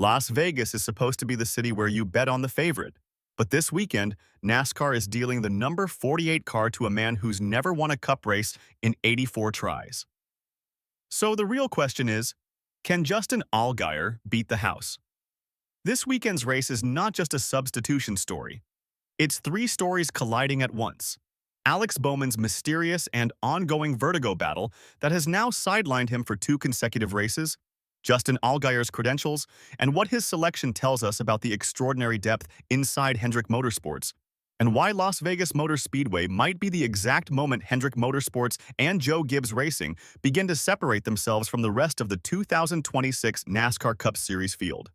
Las Vegas is supposed to be the city where you bet on the favorite. But this weekend, NASCAR is dealing the number 48 car to a man who's never won a cup race in 84 tries. So the real question is, can Justin Allgaier beat the house? This weekend's race is not just a substitution story. It's three stories colliding at once. Alex Bowman's mysterious and ongoing vertigo battle that has now sidelined him for 2 consecutive races, Justin Allgaier's credentials, and what his selection tells us about the extraordinary depth inside Hendrick Motorsports, and why Las Vegas Motor Speedway might be the exact moment Hendrick Motorsports and Joe Gibbs Racing begin to separate themselves from the rest of the 2026 NASCAR Cup Series field.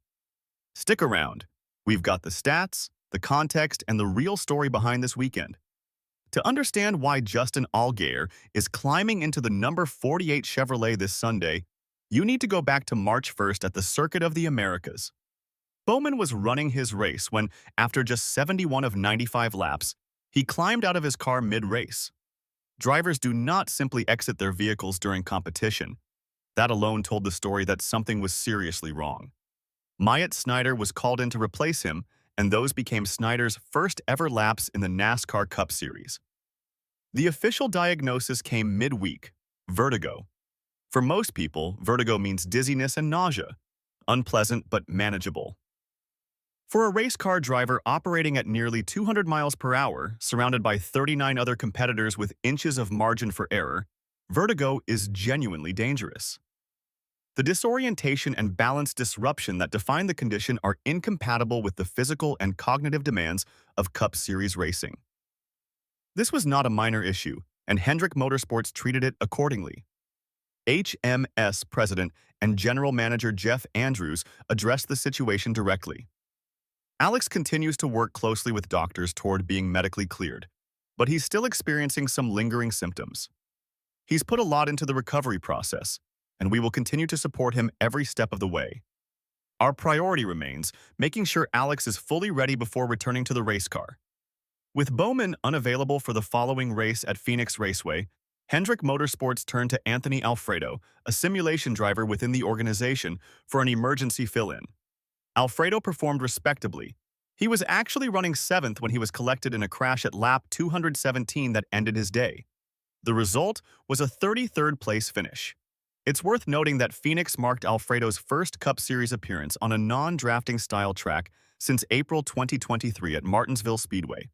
Stick around. We've got the stats, the context, and the real story behind this weekend. To understand why Justin Allgaier is climbing into the number 48 Chevrolet this Sunday, you need to go back to March 1st at the Circuit of the Americas. Bowman was running his race when, after just 71 of 95 laps, he climbed out of his car mid-race. Drivers do not simply exit their vehicles during competition. That alone told the story that something was seriously wrong. Myatt Snider was called in to replace him, and those became Snider's first ever laps in the NASCAR Cup Series. The official diagnosis came midweek: vertigo. For most people, vertigo means dizziness and nausea, unpleasant but manageable. For a race car driver operating at nearly 200 miles per hour, surrounded by 39 other competitors with inches of margin for error, vertigo is genuinely dangerous. The disorientation and balance disruption that define the condition are incompatible with the physical and cognitive demands of Cup Series racing. This was not a minor issue, and Hendrick Motorsports treated it accordingly. HMS President and General Manager Jeff Andrews addressed the situation directly. Alex continues to work closely with doctors toward being medically cleared, but he's still experiencing some lingering symptoms. He's put a lot into the recovery process, and we will continue to support him every step of the way. Our priority remains making sure Alex is fully ready before returning to the race car. With Bowman unavailable for the following race at Phoenix Raceway, Hendrick Motorsports turned to Anthony Alfredo, a simulation driver within the organization, for an emergency fill-in. Alfredo performed respectably. He was actually running 7th when he was collected in a crash at lap 217 that ended his day. The result was a 33rd place finish. It's worth noting that Phoenix marked Alfredo's first Cup Series appearance on a non-drafting style track since April 2023 at Martinsville Speedway.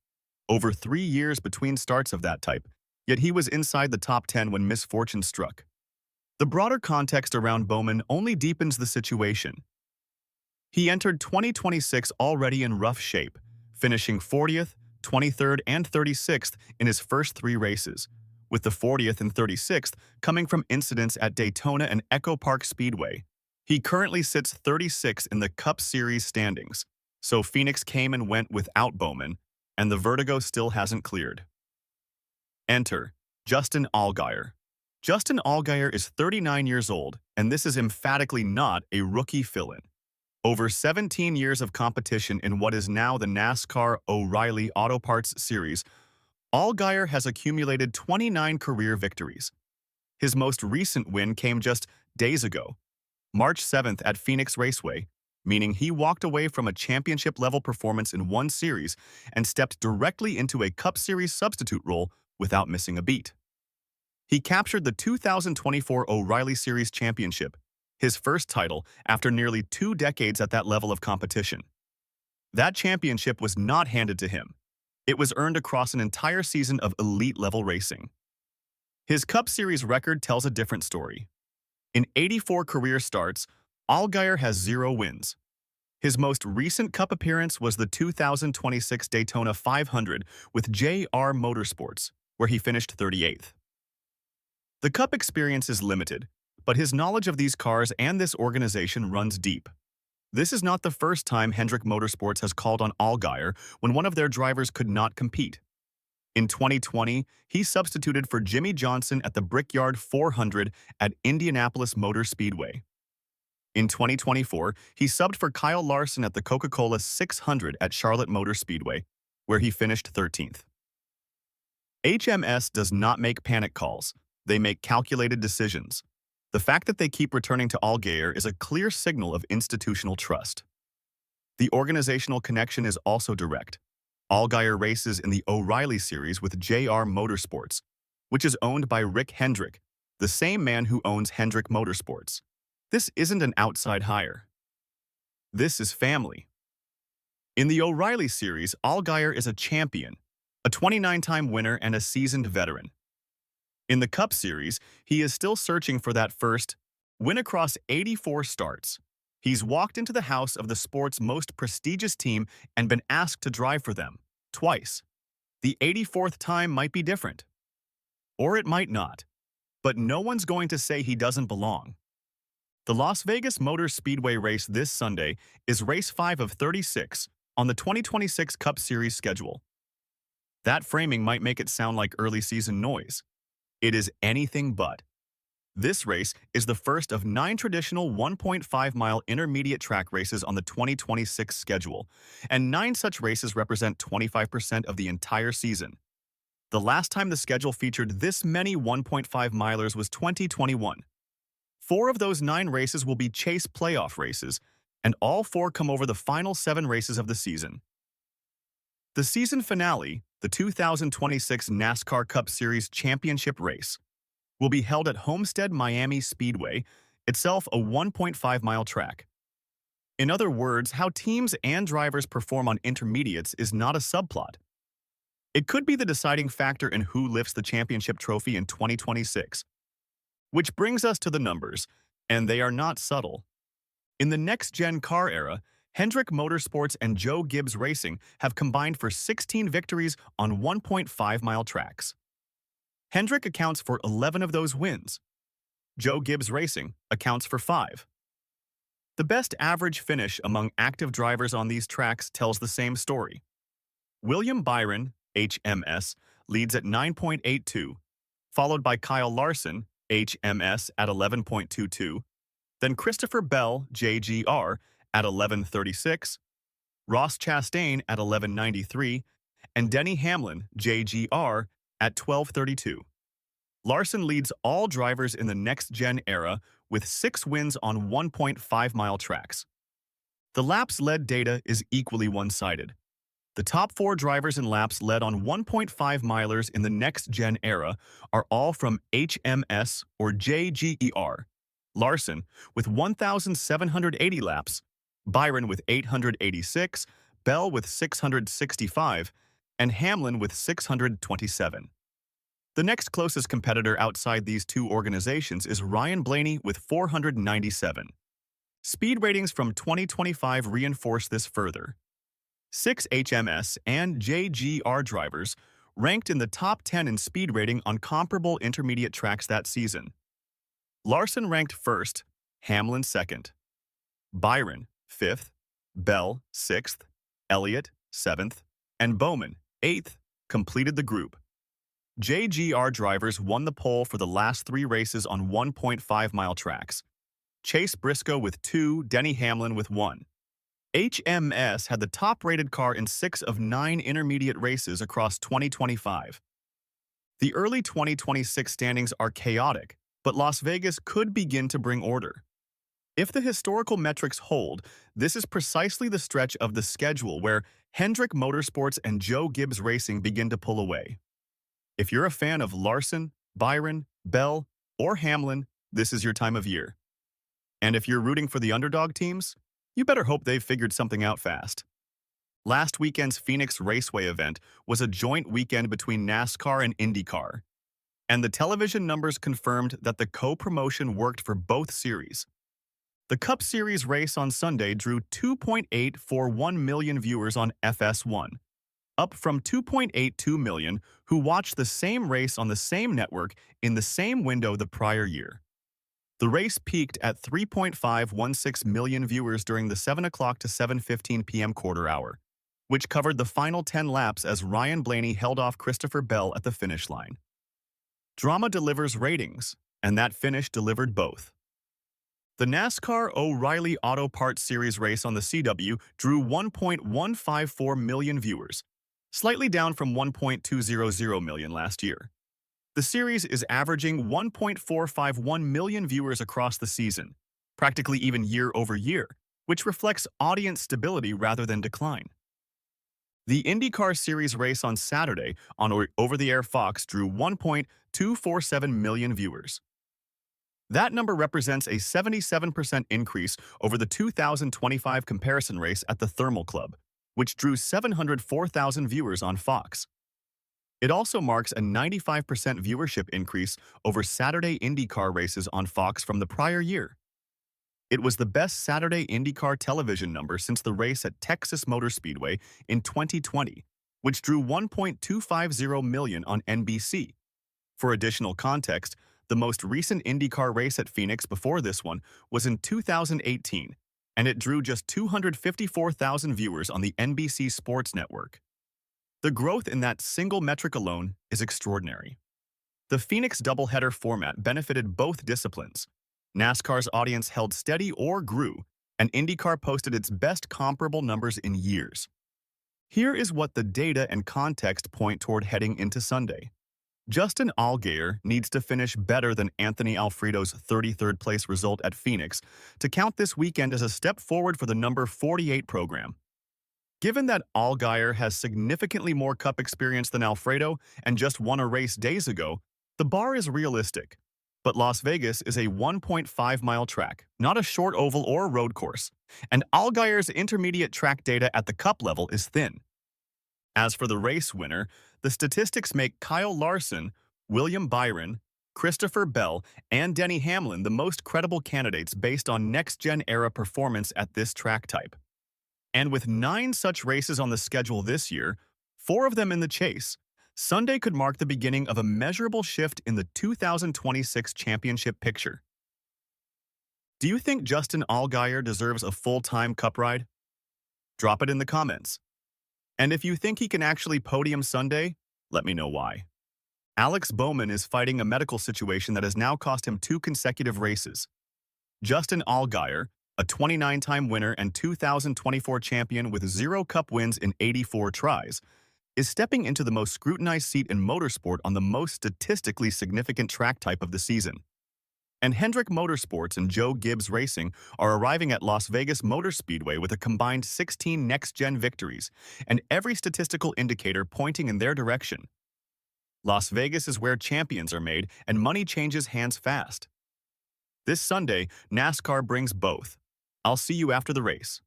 Over 3 years between starts of that type, yet he was inside the top 10 when misfortune struck. The broader context around Bowman only deepens the situation. He entered 2026 already in rough shape, finishing 40th, 23rd, and 36th in his first 3 races, with the 40th and 36th coming from incidents at Daytona and Echo Park Speedway. He currently sits 36th in the Cup Series standings, so Phoenix came and went without Bowman, and the vertigo still hasn't cleared. Enter Justin Allgaier. Justin Allgaier is 39 years old, and this is emphatically not a rookie fill-in. Over 17 years of competition in what is now the NASCAR O'Reilly Auto Parts Series, Allgaier has accumulated 29 career victories. His most recent win came just days ago, March 7th at Phoenix Raceway, meaning he walked away from a championship-level performance in one series and stepped directly into a Cup Series substitute role without missing a beat. He captured the 2024 O'Reilly Series Championship, his first title after nearly 2 decades at that level of competition. That championship was not handed to him. It was earned across an entire season of elite-level racing. His Cup Series record tells a different story. In 84 career starts, Allgaier has 0 wins. His most recent Cup appearance was the 2026 Daytona 500 with JGR Motorsports, where he finished 38th. The Cup experience is limited, but his knowledge of these cars and this organization runs deep. This is not the first time Hendrick Motorsports has called on Allgaier when one of their drivers could not compete. In 2020, he substituted for Jimmy Johnson at the Brickyard 400 at Indianapolis Motor Speedway. In 2024, he subbed for Kyle Larson at the Coca-Cola 600 at Charlotte Motor Speedway, where he finished 13th. HMS does not make panic calls. They make calculated decisions. The fact that they keep returning to Allgaier is a clear signal of institutional trust. The organizational connection is also direct. Allgaier races in the O'Reilly Series with JGR Motorsports, which is owned by Rick Hendrick, the same man who owns Hendrick Motorsports. This isn't an outside hire. This is family. In the O'Reilly Series, Allgaier is a champion, a 29-time winner and a seasoned veteran. In the Cup Series, he is still searching for that first win across 84 starts. He's walked into the house of the sport's most prestigious team and been asked to drive for them, twice. The 84th time might be different. Or it might not. But no one's going to say he doesn't belong. The Las Vegas Motor Speedway race this Sunday is race 5 of 36 on the 2026 Cup Series schedule. That framing might make it sound like early season noise. It is anything but. This race is the first of 9 traditional 1.5-mile intermediate track races on the 2026 schedule, and 9 such races represent 25% of the entire season. The last time the schedule featured this many 1.5-milers was 2021. 4 of those 9 races will be chase playoff races, and all 4 come over the final 7 races of the season. The season finale, the 2026 NASCAR Cup Series Championship race, will be held at Homestead Miami Speedway, itself a 1.5-mile track. In other words, how teams and drivers perform on intermediates is not a subplot. It could be the deciding factor in who lifts the championship trophy in 2026. Which brings us to the numbers, and they are not subtle. In the next-gen car era, Hendrick Motorsports and Joe Gibbs Racing have combined for 16 victories on 1.5-mile tracks. Hendrick accounts for 11 of those wins. Joe Gibbs Racing accounts for 5. The best average finish among active drivers on these tracks tells the same story. William Byron, HMS, leads at 9.82, followed by Kyle Larson, HMS, at 11.22, then Christopher Bell, JGR, at 11.36, Ross Chastain at 11.93, and Denny Hamlin, JGR, at 12.32. Larson leads all drivers in the next-gen era with 6 wins on 1.5-mile tracks. The laps-led data is equally one-sided. The top 4 drivers in laps led on 1.5-milers in the next-gen era are all from HMS or JGR. Larson with 1,780 laps, Byron with 886, Bell with 665, and Hamlin with 627. The next closest competitor outside these 2 organizations is Ryan Blaney with 497. Speed ratings from 2025 reinforce this further. 6 HMS and JGR drivers ranked in the top 10 in speed rating on comparable intermediate tracks that season. Larson ranked 1st, Hamlin 2nd, Byron 5th, Bell 6th, Elliott 7th, and Bowman 8th completed the group. JGR drivers won the pole for the last 3 races on 1.5-mile tracks. Chase Briscoe with 2, Denny Hamlin with 1. HMS had the top-rated car in 6 of 9 intermediate races across 2025. The early 2026 standings are chaotic, but Las Vegas could begin to bring order. If the historical metrics hold, this is precisely the stretch of the schedule where Hendrick Motorsports and Joe Gibbs Racing begin to pull away. If you're a fan of Larson, Byron, Bell, or Hamlin, this is your time of year. And if you're rooting for the underdog teams, you better hope they've figured something out fast. Last weekend's Phoenix Raceway event was a joint weekend between NASCAR and IndyCar, and the television numbers confirmed that the co-promotion worked for both series. The Cup Series race on Sunday drew 2.841 million viewers on FS1, up from 2.82 million who watched the same race on the same network in the same window the prior year. The race peaked at 3.516 million viewers during the 7 o'clock to 7:15 p.m. quarter hour, which covered the final 10 laps as Ryan Blaney held off Christopher Bell at the finish line. Drama delivers ratings, and that finish delivered both. The NASCAR O'Reilly Auto Parts Series race on the CW drew 1.154 million viewers, slightly down from 1.200 million last year. The series is averaging 1.451 million viewers across the season, practically even year over year, which reflects audience stability rather than decline. The IndyCar Series race on Saturday on over-the-air Fox drew 1.247 million viewers. That number represents a 77% increase over the 2025 comparison race at the Thermal Club, which drew 704,000 viewers on Fox. It also marks a 95% viewership increase over Saturday IndyCar races on Fox from the prior year. It was the best Saturday IndyCar television number since the race at Texas Motor Speedway in 2020, which drew 1.250 million on NBC. For additional context, the most recent IndyCar race at Phoenix before this one was in 2018, and it drew just 254,000 viewers on the NBC Sports Network. The growth in that single metric alone is extraordinary. The Phoenix doubleheader format benefited both disciplines. NASCAR's audience held steady or grew, and IndyCar posted its best comparable numbers in years. Here is what the data and context point toward heading into Sunday. Justin Allgaier needs to finish better than Anthony Alfredo's 33rd place result at Phoenix to count this weekend as a step forward for the number 48 program. Given that Allgaier has significantly more Cup experience than Alfredo and just won a race days ago, the bar is realistic. But Las Vegas is a 1.5-mile track, not a short oval or road course, and Allgaier's intermediate track data at the Cup level is thin. As for the race winner, the statistics make Kyle Larson, William Byron, Christopher Bell, and Denny Hamlin the most credible candidates based on next-gen era performance at this track type. And with 9 such races on the schedule this year, 4 of them in the chase, Sunday could mark the beginning of a measurable shift in the 2026 championship picture. Do you think Justin Allgaier deserves a full-time Cup ride? Drop it in the comments. And if you think he can actually podium Sunday, let me know why. Alex Bowman is fighting a medical situation that has now cost him 2 consecutive races. Justin Allgaier, a 29-time winner and 2024 champion with 0 Cup wins in 84 tries, is stepping into the most scrutinized seat in motorsport on the most statistically significant track type of the season. And Hendrick Motorsports and Gibbs Racing are arriving at Las Vegas Motor Speedway with a combined 16 next-gen victories, and every statistical indicator pointing in their direction. Las Vegas is where champions are made and money changes hands fast. This Sunday, NASCAR brings both. I'll see you after the race.